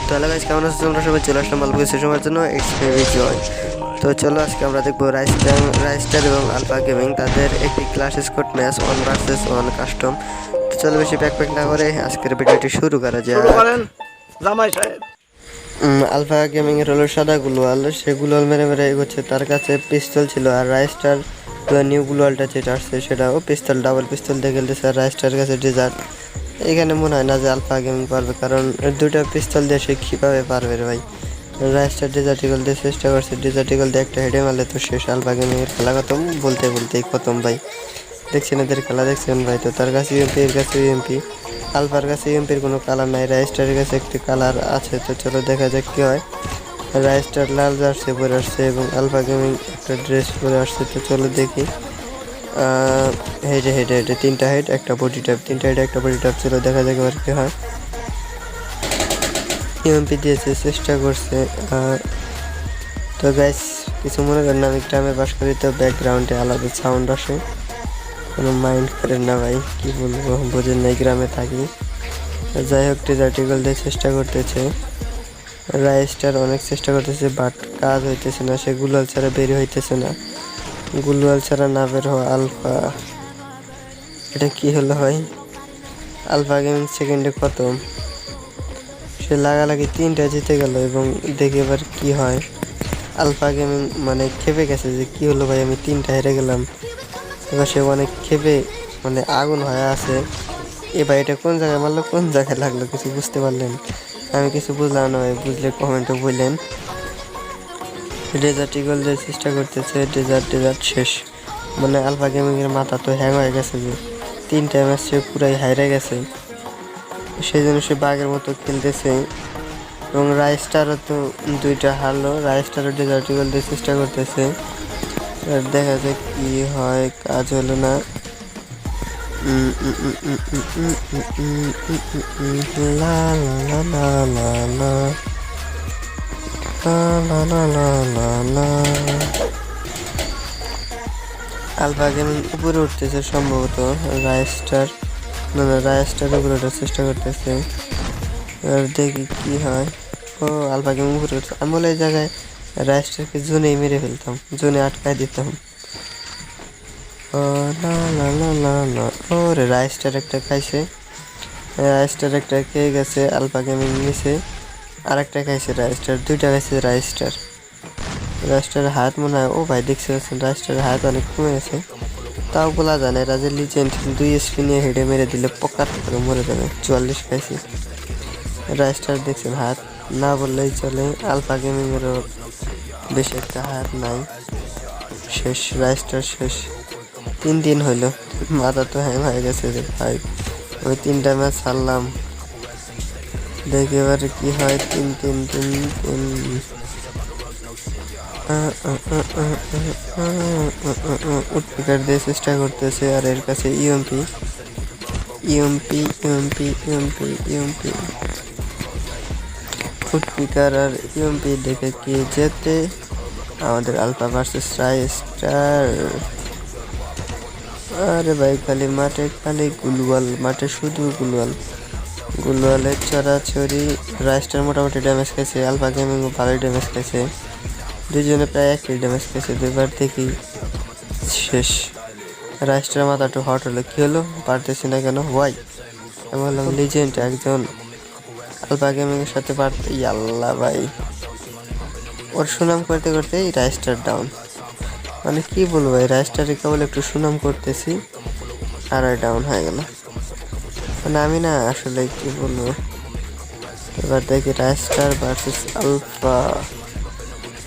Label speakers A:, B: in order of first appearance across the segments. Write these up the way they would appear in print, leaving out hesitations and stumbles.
A: তো hello guys, কেমন আছো তোমরা সবাই? চলে আসলাম অল্প কিছু সময়ের জন্য ইটস বেবি জয়। তো চলো আজকে আমরা দেখবো রাইস্টার এবং আলফা গেমিং তাদের একটি class squad match 1 vs 1 custom. তো চলো বেশি প্যাক না করে আজকের ভিডিওটি শুরু করা যাক।
B: জামাই সাহেব
A: আলফা গেমিং এর হলো সাদা গুলোয়াল, সে গুলোয়াল মেরে মেরে এগোচ্ছে, তার কাছে পিস্তল ছিল। আর রাইস্টার নিউ গুলোয়ালটা যেটা আসছে সেটাও পিস্তল, ডাবল পিস্তল দিয়ে খেলতেছে। আর রাইস্টার কাছে ডেজার্ট। এখানে মনে হয় না যে আলফা গেমিং পারবে, কারণ দুইটা পিস্তল দিয়ে সে কীভাবে পারবে রে ভাই। রাইস্টার ডেজার্টিকল দিয়ে চেষ্টা করছে, ডেজার্টিকল দিয়ে একটা হেডে মারলে তো শেষ। আলফা গেমিংয়ের খেলা খতম, বলতেই খতম ভাই। দেখছেন এদের খেলা, দেখছেন ভাই। তো তার কাছে ইউএমপি, এর কাছে ইউএমপি। আলফার কাছে ইউএমপির কোনো কালার নাই, রাইস্টারের কাছে একটি কালার আছে। তো চলো দেখা যাক কী হয়। রাইস্টার লাল জার্সি পরে আসছে এবং আলফা গেমিং একটা ড্রেস পরে আসছে। তো চলো দেখি। হেডে হেডে হেডে তিনটা হেড একটা বডি ট্যাপ, তিনটা হেড একটা বডি ট্যাপ। চলো দেখা যাক এবার কী হয়। ইউএমপি দিয়েছে, চেষ্টা করছে। তো গাইস কিছু মনে করেন না, আমি গ্রামে বাস করি, তো ব্যাকগ্রাউন্ডে আলাদা সাউন্ড আসে, কোনো মাইন্ড করেন না ভাই। কি বলবো, বোঝেন নাই, গ্রামে থাকি। যাই হোক, ডেজার্টিকল দিয়ে চেষ্টা করতেছে। রাইস্টার অনেক চেষ্টা করতেছে, বাট কাজ হইতেছে না। সে গুলাল ছাড়া বের হইতেছে না, গুলাল ছাড়া না বের হওয়া আলফা। এটা কি হলো ভাই? আলফা গেমিং সেকেন্ডে খতম। সে লাগালাগি তিনটা জিতে গেল এবং দেখি এবার কি হয়। আলফা গেমিং মানে খেপে গেছে যে কি হলো ভাই, আমি তিনটা হেরে গেলাম। এবার সে অনেক খেপে মানে আগুন হয়ে আছে। এবার এটা কোন জায়গায় মারলো, কোন জায়গায় লাগলো, কিছু বুঝতে পারলেন? আমি কিছু বুঝলাম না ভাই, বুঝলে কমেন্টে বললেন। ডেজার্ট ইগল দিয়ে চেষ্টা করতেছে, ডেজার্ট শেষ। মানে আলফা গেমিংয়ের মাথা তো হ্যাং হয়ে গেছে যে তিনটা ম্যাচ সে পুরাই হাইরে গেছে। সেই জন্য সে বাঘের মতো খেলতেছে। এবং রাইস্টারও তো দুইটা হারলো, রাইস্টারও ডেজার্ট ইগল দিয়ে চেষ্টা করতেছে। দেখা যাক কি হয়, কাজ হলো না। লা লা লা লা লা লা লা লা লা লা। আলফা গেমিং উপরে উঠতেছে সম্ভবত, রাইস্টার রাইস্টার উপরে ওঠার চেষ্টা করতেছে। এবার দেখি কি হয়। ও আলফা গেমিং উপরে উঠছে। আমি বলে এই জায়গায় রাইস্টারকে জোনেই মেরে ফেলতাম, জোনে আটকায় দিতাম। ও না না না না না, ওরে রাইস্টার একটা খাইছে, রাইস্টার একটা খেয়ে গেছে, আলফা গেমিং নিচে আর একটা খাইছে রাইস্টার, দুইটা খাইছে রাইস্টার। রাইস্টারের হাত মনে হয়, ও ভাই দেখতে পাচ্ছেন রাইস্টারের হাত অনেক কমে গেছে। তাও বলা যায় না, এরা যে লিজেন্ড, 2 স্পিনে হেডে মেরে দিলে পকার করে মরে যাবে। 44 খাইছে রাইস্টার, দেখছেন হাত না বললেই চলে। আলফা গেমিংয়েরও বেশি একটা হাত নাই, শেষ রাইস্টার শেষ। 3 দিন হইল, মাথা তো হ্যাং হয়ে গেছে যে ভাই। আমি 3টা ম্যাচ হারলাম, দেখি এবারে কি হয়। 3-3-3-3। উৎপিকার দিয়ে চেষ্টা করতেছে, আর এর কাছে UMP UMP UMP UMP UMP. উৎপিকার আর ইউএমপি দেখে কি যেতে আমাদের আলফা ভার্সেস রাইস্টার। আরে ভাই খালি মাঠে খালি গুলওয়াল, মাঠে শুধু গুলওয়াল, গুলওয়ালের ছড়াছড়ি। রাইস্টার মোটামুটি ড্যামেজ খাইছে, আলফা গেমিংও ভালোই ড্যামেজ খাইছে, দুজনে প্রায় একই ড্যামেজ খাইছে। দুইবার দেখি শেষ। রাইস্টার মাথা একটু হট হলো, কি হলো পারতেছি না কেন ওয়াই? আমি বললাম লিজেন্ড একজন আলফা গেমিংয়ের সাথে পারতে, আল্লাহ ভাই। ওর সুনাম করতে করতেই রাইস্টার ডাউন। মানে কি বলবো, এই রাইস্টারে কেবল একটু সুনাম করতেছি আর ডাউন হয়ে গেল। মানে আমি না আসলে কি বলবো। এবার দেখি Raistar versus Alpha,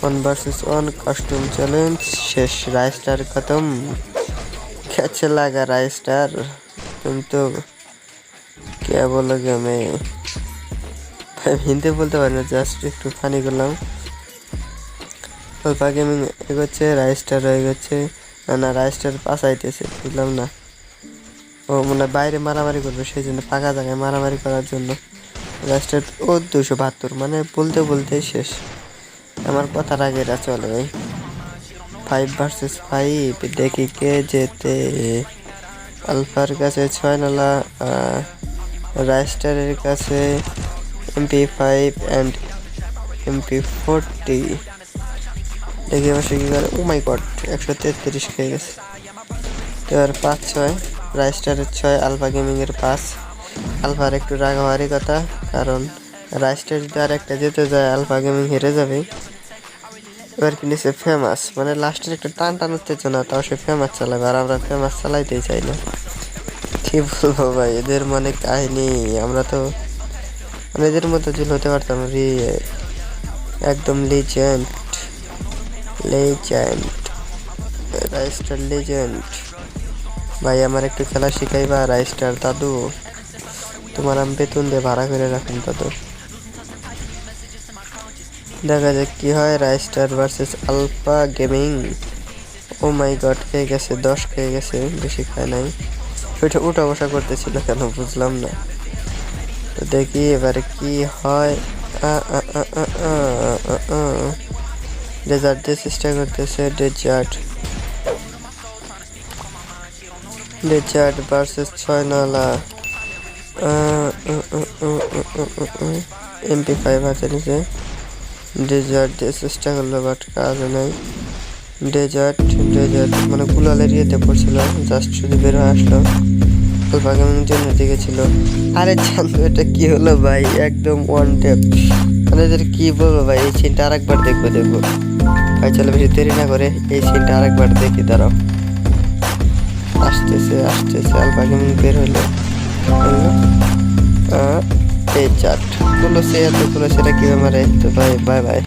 A: 1 vs 1 custom challenge শেষ। রাইস্টার খতম। कैसे लगा राइस्टार, तुम तो क्या बोलोगे? मैं হিন্দি বলতে পারি না, জাস্ট একটু ফানি করলাম। আলফা গেমিং এগোচ্ছে, রাইস্টার এগোচ্ছে। না রাইস্টার পাশাইতেছে, বুঝলাম না। ও মানে বাইরে মারামারি করবে, সেই জন্য ফাঁকা জায়গায় মারামারি করার জন্য রাইস্টার। ও 272, মানে বলতে বলতেই শেষ। আমার কথার আগে এরা চলে ভাই। 5 vs 5, দেখি কে যেতে। আলফার কাছে 6 নালা, রাইস্টারের কাছে MP5 and MP40 দেখি এবার সে কি করে। ও মাই গড 133 খেয়ে গেছে। এবার 5-6 রাইস্টারের 6 আলফা গেমিংয়ের 5। আলফার একটু রাগ হওয়ারই কথা, কারণ রাইস্টার যদি আর একটা যেতে যায় আলফা গেমিং হেরে যাবে। এবার কিনেছে ফেমাস, মানে লাস্টের একটা টান টান উত্তেজনা, তাও সে ফেমাস চালাবে আর আমরা ফেমাস চালাইতেই চাই না। কি বলবো ভাই, এদের মানে কাহিনী, আমরা তো মানে এদের মতো যদি হতে পারতাম একদম লিজেন্ড রাইস্টার লিজেন্ড। ভাই আমার একটু খেলা শিখাইবা রাইস্টার দাদু, তোমার আমি বেতন দিয়ে ভাড়া করে রাখুন দাদু। দেখা যাক কি হয়। রাইস্টার ভার্সেস আলফা গেমিং। ও মাই গড খেয়ে গেছে, 10 খেয়ে গেছে, বেশি খায় নাই। ওইটা উঠা বসা করতেছিল কেন বুঝলাম না। তো দেখি এবারে কি হয়। ডেজার্ট দিয়ে চেষ্টা করতেছে। ডেজার্ট ভার্সেস 6 নালা। MP5 হাতে নিচে। ডেজার্ট দিয়ে চেষ্টা করলো বাট কাজ নাই। ডেজার্ট মানে কুলালের ইয়েতে পড়ছিল, জাস্ট শুধু বের হয়ে আসলো। আলফা গেমিং জন্য দিকে ছিল। আরে জানতো এটা কি হলো ভাই, একদম ওয়ান ট্যাপ। মানে এদের কি বলবো ভাই, এই সিনটা আরেকবার দেখবো ভাই। চলো বেশি দেরি না করে এই সিনটা আরেকবার দেখি, দাঁড়াও। আসতেছে আলফা গেমিং বের হলো। এই চাট তুলো সে এত তুলো সেটা কি মারে। তো ভাই বাই বাই।